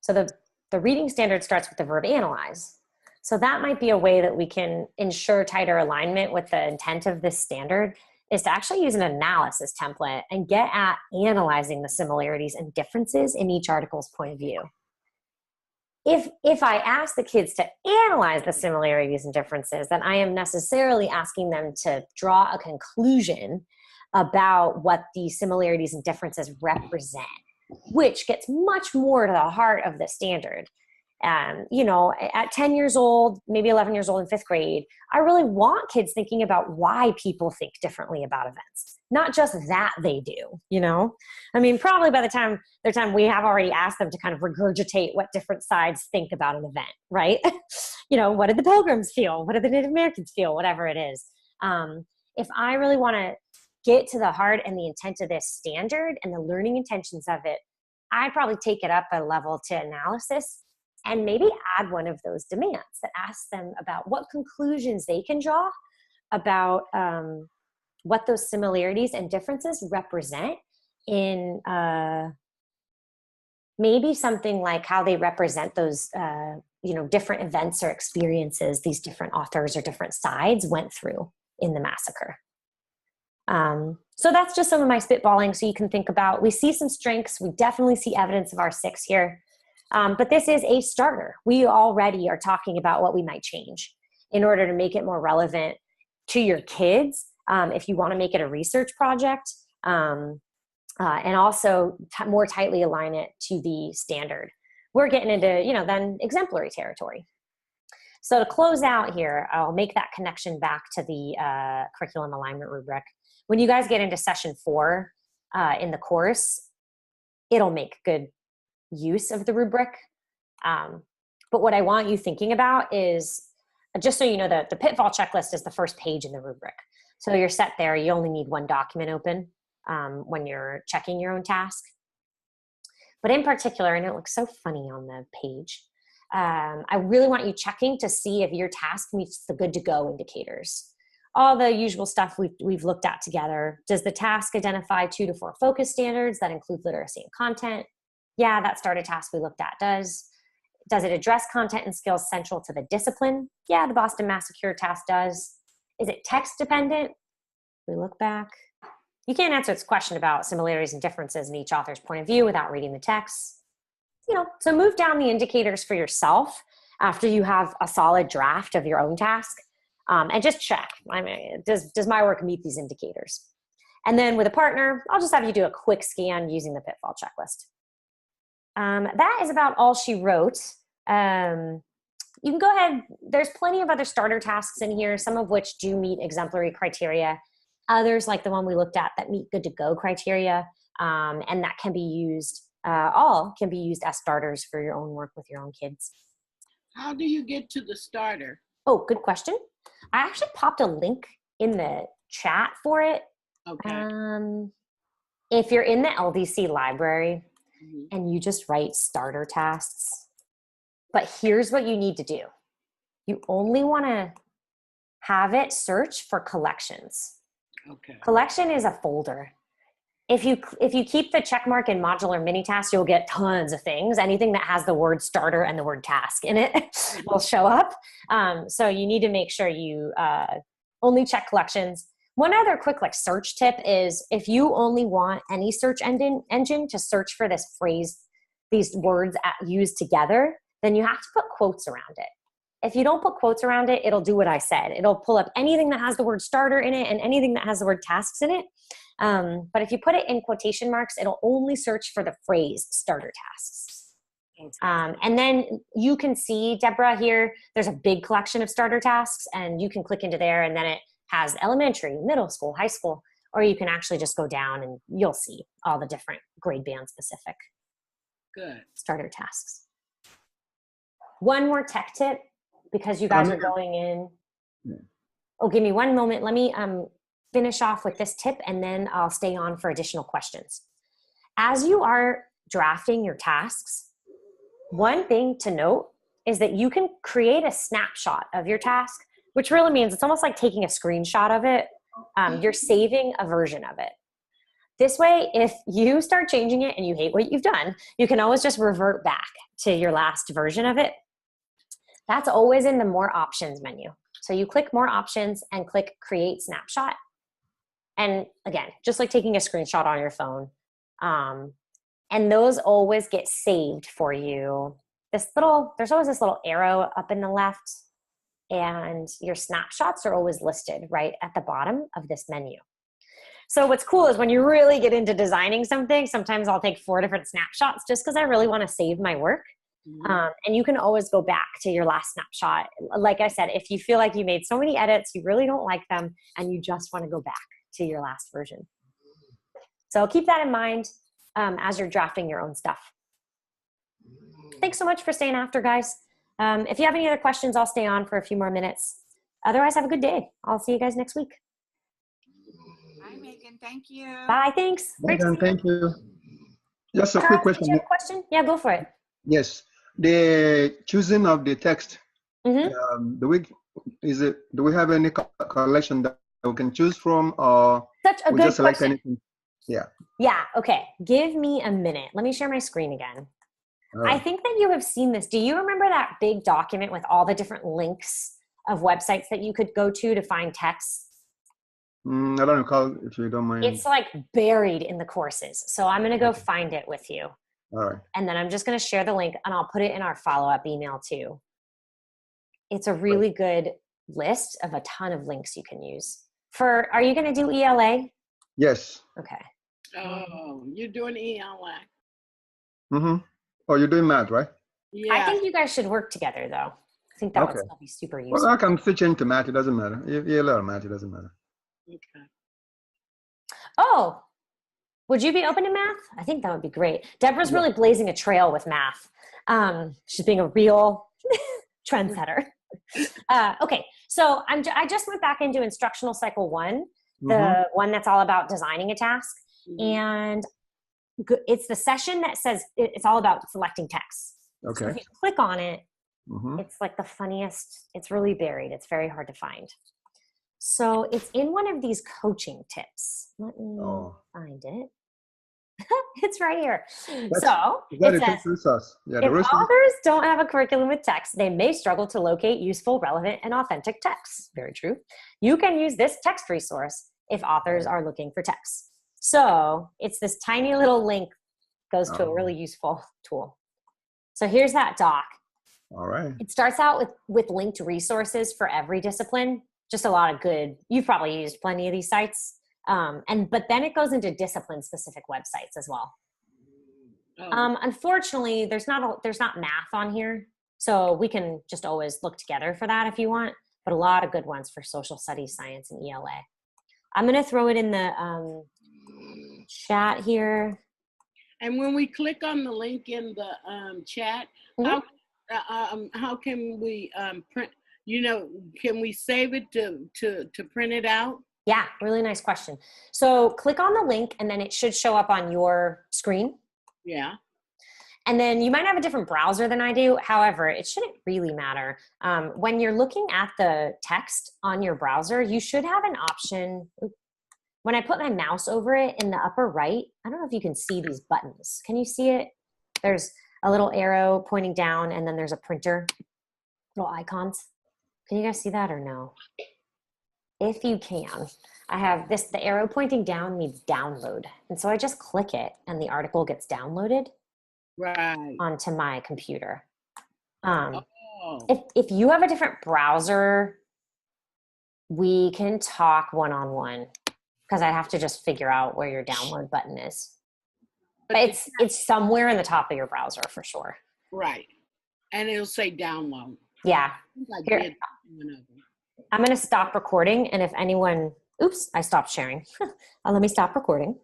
So the reading standard starts with the verb analyze. So that might be a way that we can ensure tighter alignment with the intent of this standard, is to actually use an analysis template and get at analyzing the similarities and differences in each article's point of view. If I ask the kids to analyze the similarities and differences, then I am necessarily asking them to draw a conclusion about what the similarities and differences represent, which gets much more to the heart of the standard. You know, at 10 years old, maybe 11 years old in 5th grade, I really want kids thinking about why people think differently about events, not just that they do, you know? I mean, probably by the time we have already asked them to kind of regurgitate what different sides think about an event, right? You know, what did the Pilgrims feel? What did the Native Americans feel? Whatever it is. If I really want to get to the heart and the intent of this standard and the learning intentions of it, I'd probably take it up a level to analysis and maybe add one of those demands that asks them about what conclusions they can draw about what those similarities and differences represent in maybe something like how they represent those you know, different events or experiences these different authors or different sides went through in the massacre. So that's just some of my spitballing so you can think about. We see some strengths. We definitely see evidence of R6 here. But this is a starter. We already are talking about what we might change in order to make it more relevant to your kids. If you want to make it a research project, and also more tightly align it to the standard. We're getting into, you know, then exemplary territory. So to close out here, I'll make that connection back to the curriculum alignment rubric. When you guys get into session 4 in the course, it'll make good use of the rubric. But what I want you thinking about is, just so you know, that the pitfall checklist is the first page in the rubric. So you're set there. You only need one document open when you're checking your own task. But in particular, and it looks so funny on the page, I really want you checking to see if your task meets the good to go indicators. All the usual stuff we've looked at together. Does the task identify 2 to 4 focus standards that include literacy and content? Yeah, that starter task we looked at does. Does it address content and skills central to the discipline? Yeah, the Boston Massacre task does. Is it text dependent? We look back. You can't answer this question about similarities and differences in each author's point of view without reading the text. You know, so move down the indicators for yourself after you have a solid draft of your own task, and just check. I mean, does my work meet these indicators? And then with a partner, I'll just have you do a quick scan using the pitfall checklist. That is about all she wrote. You can go ahead. There's plenty of other starter tasks in here, some of which do meet exemplary criteria. Others, like the one we looked at, that meet good to go criteria, and that can be used, all can be used as starters for your own work with your own kids. How do you get to the starter? Oh, good question. I actually popped a link in the chat for it. Okay. If you're in the LDC library, Mhm. and you just write starter tasks. But here's what you need to do. You only want to have it search for collections. Okay. Collection is a folder. If you keep the check mark in modular mini tasks, you'll get tons of things. Anything that has the word starter and the word task in it will show up. So you need to make sure you only check collections. One other quick search tip is if you only want any search engine to search for this phrase, these words used together, then you have to put quotes around it. If you don't put quotes around it, it'll do what I said. It'll pull up anything that has the word starter in it and anything that has the word tasks in it. But if you put it in quotation marks, it'll only search for the phrase starter tasks. And then you can see, Deborah, here, there's a big collection of starter tasks, and you can click into there, and then it has elementary, middle school, high school, or you can actually just go down and you'll see all the different grade band specific starter tasks. One more tech tip, because you guys are going in. Oh, give me one moment. Let me finish off with this tip, and then I'll stay on for additional questions. As you are drafting your tasks, one thing to note is that you can create a snapshot of your task, which really means it's almost like taking a screenshot of it. You're saving a version of it. This way, if you start changing it and you hate what you've done, you can always just revert back to your last version of it. That's always in the More Options menu. So you click More Options and click Create Snapshot. And again, just like taking a screenshot on your phone. And those always get saved for you. There's always this little arrow up in the left, and your snapshots are always listed right at the bottom of this menu. So what's cool is when you really get into designing something, sometimes I'll take 4 different snapshots just because I really want to save my work. And you can always go back to your last snapshot. Like I said, if you feel like you made so many edits, you really don't like them, and you just want to go back to your last version. So keep that in mind as you're drafting your own stuff. Thanks so much for staying after, guys. If you have any other questions, I'll stay on for a few more minutes. Otherwise, have a good day. I'll see you guys next week. Bye, Megan. Thank you. Bye. Thanks. Megan, thank you. Just a quick question. Did you have a question? Yeah, go for it. Yes. The choosing of the text. Mm-hmm. Do we have any collection that we can choose from, or Such a we good just select question. anything? Yeah. Yeah. Okay. Give me a minute. Let me share my screen again. I think that you have seen this. Do you remember that big document with all the different links of websites that you could go to find text? I don't recall, if you don't mind. It's like buried in the courses. So I'm going to go find it with you. All right. And then I'm just going to share the link, and I'll put it in our follow-up email too. It's a really good list of a ton of links you can use. Are you going to do ELA? Yes. Okay. Oh, you're doing ELA. Mm-hmm. Oh, you're doing math, right? Yeah. I think you guys should work together, though. I think that would still be super useful. Well, I can switch into math. It doesn't matter. ELA or math, it doesn't matter. Okay. Oh, would you be open to math? I think that would be great. Deborah's really blazing a trail with math. She's being a real trendsetter. Okay, so I just went back into instructional cycle 1, the one that's all about designing a task. And it's the session that says it's all about selecting text. Okay. So if you click on it, it's like the funniest. It's really buried. It's very hard to find. So it's in one of these coaching tips. Let me find it. It's right here. It says, if authors don't have a curriculum with text, they may struggle to locate useful, relevant, and authentic texts. Very true. You can use this text resource if authors are looking for text. So it's this tiny little link, goes to a really useful tool. So here's that doc. All right. It starts out with linked resources for every discipline. Just a lot of good. You've probably used plenty of these sites. But then it goes into discipline-specific websites as well. Unfortunately, there's not math on here, so we can just always look together for that if you want. But a lot of good ones for social studies, science, and ELA. I'm going to throw it in the chat here. And when we click on the link in the chat, how can we print? Can we save it to print it out? Yeah, really nice question. So click on the link, and then it should show up on your screen. Yeah. And then you might have a different browser than I do. However, it shouldn't really matter. When you're looking at the text on your browser, you should have an option. When I put my mouse over it in the upper right, I don't know if you can see these buttons. Can you see it? There's a little arrow pointing down, and then there's a printer, little icons. Can you guys see that or no? If you can, I have the arrow pointing down means download. And so I just click it and the article gets downloaded onto my computer. If you have a different browser, we can talk one-on-one because I have to just figure out where your download button is. But it's somewhere in the top of your browser for sure. Right. And it'll say download. Yeah. Here, I'm going to stop recording, and if anyone, oops, I stopped sharing. Let me stop recording.